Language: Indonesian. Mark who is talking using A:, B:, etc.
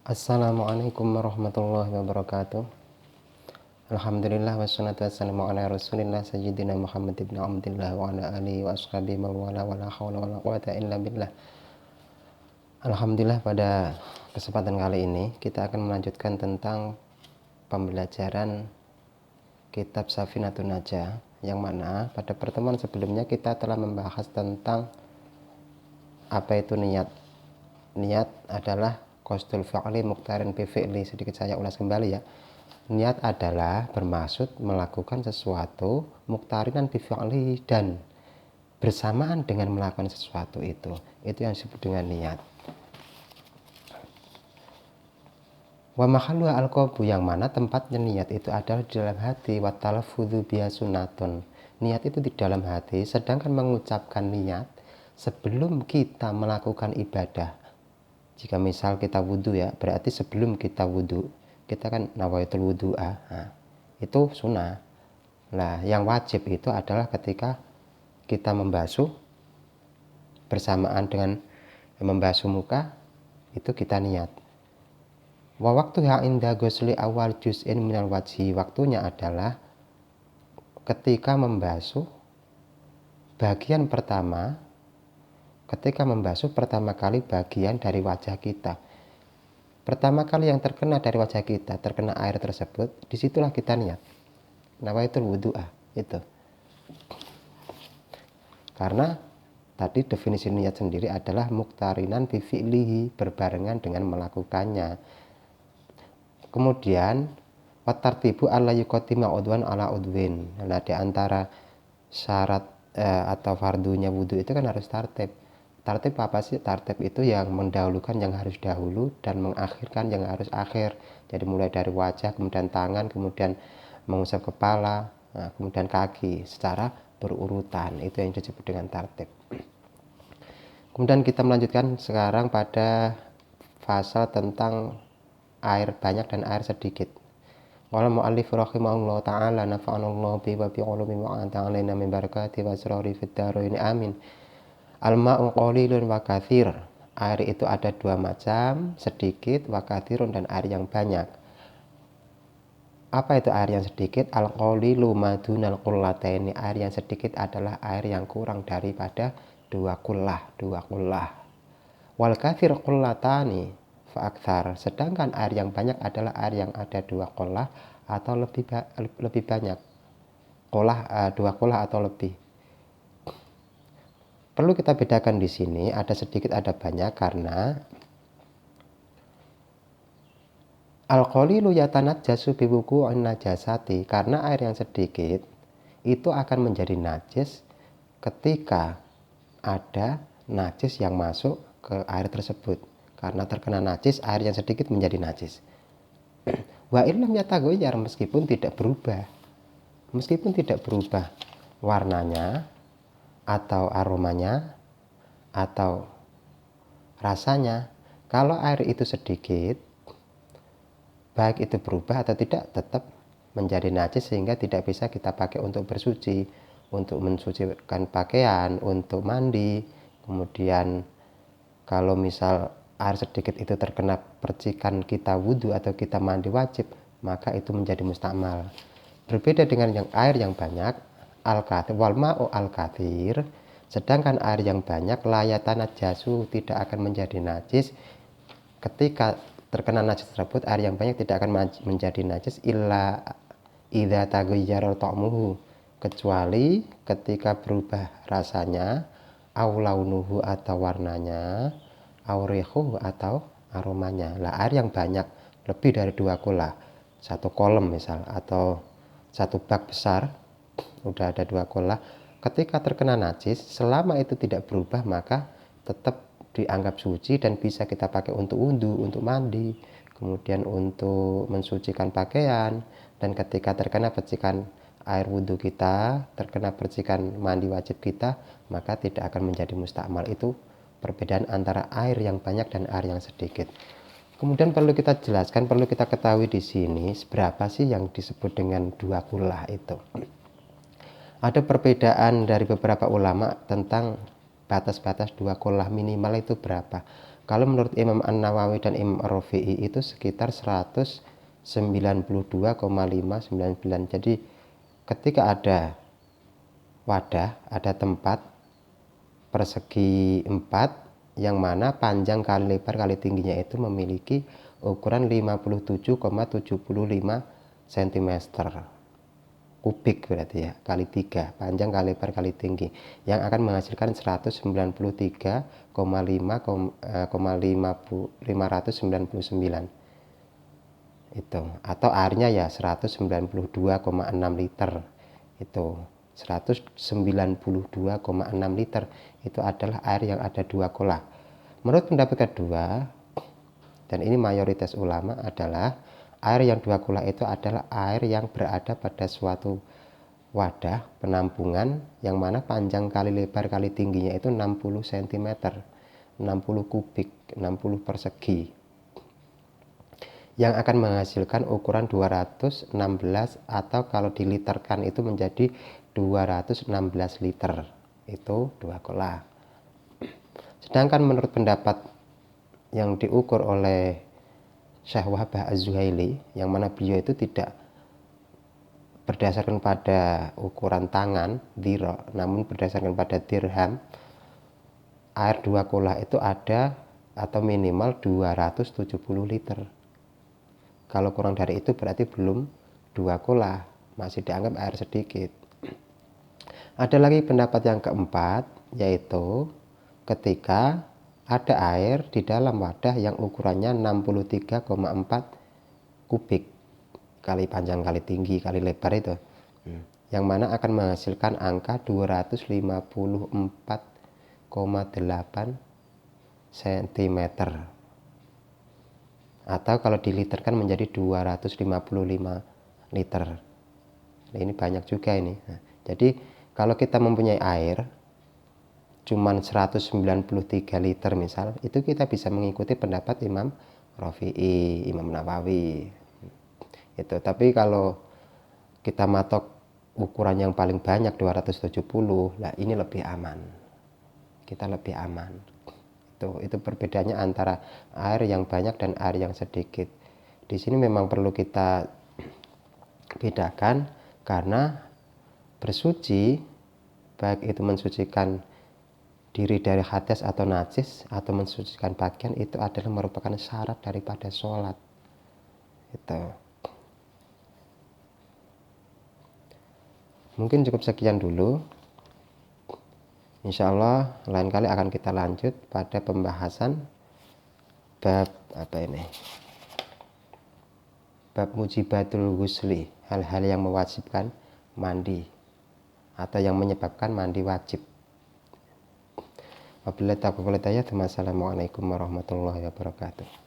A: Assalamualaikum warahmatullahi wabarakatuh. Alhamdulillah wassalatu wassalamu ala rasulillah sayyidina Muhammad ibn Abdillah wa ala alihi wa ashabihi mawala wa la hawla wa la quwata illa billah. Alhamdulillah, pada kesempatan kali ini kita akan melanjutkan tentang pembelajaran kitab Safinatun Najah, yang mana pada pertemuan sebelumnya kita telah membahas tentang apa itu niat. Niat adalah qasdul fi'li muqtarin bi fi'li. Sedikit saya ulas kembali ya. Niat adalah bermaksud melakukan sesuatu muqtarinan bi fi'li, dan bersamaan dengan melakukan sesuatu itu yang disebut dengan niat. Wa mahallu al-qalbu, yang mana tempatnya niat itu adalah di dalam hati. Wa talaffudzu biha sunnatun. Niat itu di dalam hati, sedangkan mengucapkan niat sebelum kita melakukan ibadah. Jika misal kita wudhu ya, berarti sebelum kita wudhu, kita kan nawaitul wudhu'a, itu sunnah. Nah, yang wajib itu adalah ketika kita membasuh, bersamaan dengan membasuh muka, itu kita niat. Wa waktuha inda ghusli awal juz'in minal wajhi. Waktunya adalah ketika membasuh bagian pertama, ketika membasuh pertama kali bagian dari wajah kita. Pertama kali yang terkena dari wajah kita, terkena air tersebut, disitulah kita niat. Nawaitul wudhu'ah, itu. Karena tadi definisi niat sendiri adalah muqtarinan bi fi'lihi, berbarengan dengan melakukannya. Kemudian watartibu alla yuqaddima udwan ala udwin. Nah, di antara syarat atau fardunya wudhu itu kan harus tartib. Tartib apa sih? Tartib itu yang mendahulukan yang harus dahulu dan mengakhirkan yang harus akhir. Jadi mulai dari wajah, kemudian tangan, kemudian mengusap kepala, kemudian kaki secara berurutan. Itu yang disebut dengan tartib. Kemudian kita melanjutkan sekarang pada fase tentang air banyak dan air sedikit. Qala mu'allif rahimahullah ta'ala nafa'anallahu bi wa bi ulumi wa ta'ala min barakati wa asrari fid dharain amin. Al-ma'u qalilun wa katsir. Air itu ada dua macam, sedikit, wa katsirun, dan air yang banyak. Apa itu air yang sedikit? Al-qalilu madunal qullataini. Air yang sedikit adalah air yang kurang daripada dua kullah. Wal katsir qullatani fa aktsar. Sedangkan air yang banyak adalah air yang ada dua kullah atau lebih banyak. Dua kullah atau lebih. Perlu kita bedakan di sini, ada sedikit ada banyak, karena al-qalilu yatanajjasu bi wuqu'in najasati, karena air yang sedikit itu akan menjadi najis ketika ada najis yang masuk ke air tersebut. Karena terkena najis, air yang sedikit menjadi najis. Wa illam yataghayyar, meskipun tidak berubah warnanya atau aromanya atau rasanya. Kalau air itu sedikit, baik itu berubah atau tidak, tetap menjadi najis sehingga tidak bisa kita pakai untuk bersuci, untuk mensucikan pakaian, untuk mandi. Kemudian kalau misal air sedikit itu terkena percikan kita wudhu atau kita mandi wajib, maka itu menjadi mustakmal. Berbeda dengan yang air yang banyak, al-kathir wal ma'u al-kathir, sedangkan air yang banyak layatanajjasu, tidak akan menjadi najis. Ketika terkena najis tersebut, air yang banyak tidak akan menjadi najis illa idza taghayyara ta'muhu, kecuali ketika berubah rasanya, au launuhu atau warnanya, au rihuhu atau aromanya. Lah, air yang banyak lebih dari dua kullah, satu kolom misal, atau satu bak besar, udah ada dua kullah, ketika terkena najis, selama itu tidak berubah, maka tetap dianggap suci dan bisa kita pakai untuk wudhu, untuk mandi, kemudian untuk mensucikan pakaian. Dan ketika terkena percikan air wudhu kita, terkena percikan mandi wajib kita, maka tidak akan menjadi mustakmal. Itu perbedaan antara air yang banyak dan air yang sedikit. Kemudian perlu kita jelaskan, perlu kita ketahui di sini, seberapa sih yang disebut dengan dua kullah itu. Ada perbedaan dari beberapa ulama tentang batas-batas dua kullah minimal itu berapa. Kalau menurut Imam An-Nawawi dan Imam Ar-Rafi'i itu sekitar 192,599. Jadi ketika ada wadah, ada tempat persegi 4 yang mana panjang kali lebar kali tingginya itu memiliki ukuran 57,75 cm kubik, berarti ya, kali 3, panjang kali lebar kali tinggi, yang akan menghasilkan 193,599 itu, atau airnya ya 192,6 liter. Itu 192,6 liter itu adalah air yang ada 2 kolah. Menurut pendapat kedua, dan ini mayoritas ulama, adalah air yang 2 kolah itu adalah air yang berada pada suatu wadah penampungan yang mana panjang kali lebar kali tingginya itu 60 cm, 60 kubik, 60 persegi, yang akan menghasilkan ukuran 216, atau kalau diliterkan itu menjadi 216 liter. Itu 2 kolah. Sedangkan menurut pendapat yang diukur oleh Syekh Wahbah Az-Zuhaili, yang mana beliau itu tidak berdasarkan pada ukuran tangan dhira, namun berdasarkan pada dirham, air 2 kolah itu ada atau minimal 270 liter. Kalau kurang dari itu berarti belum 2 kolah, masih dianggap air sedikit. Ada lagi pendapat yang keempat, yaitu ketika ada air di dalam wadah yang ukurannya 63,4 kubik kali panjang kali tinggi kali lebar itu, yang mana akan menghasilkan angka 254,8 cm, atau kalau diliterkan menjadi 255 liter. Nah, ini banyak juga ini. Jadi kalau kita mempunyai air cuman 193 liter misal, itu kita bisa mengikuti pendapat Imam Rafi'i, Imam Nawawi itu. Tapi kalau kita matok ukuran yang paling banyak 270, lah ini lebih aman, kita lebih aman. Itu perbedaannya antara air yang banyak dan air yang sedikit. Di sini memang perlu kita bedakan, karena bersuci, baik itu mensucikan diri dari hadas atau najis atau mensucikan pakaian, itu adalah merupakan syarat daripada sholat. Itu mungkin cukup sekian dulu. Insya Allah lain kali akan kita lanjut pada pembahasan bab bab mujibatul ghusli, hal-hal yang mewajibkan mandi atau yang menyebabkan mandi wajib. Wabillahi taufiq wal hidayah. Wassalamualaikum warahmatullahi wabarakatuh.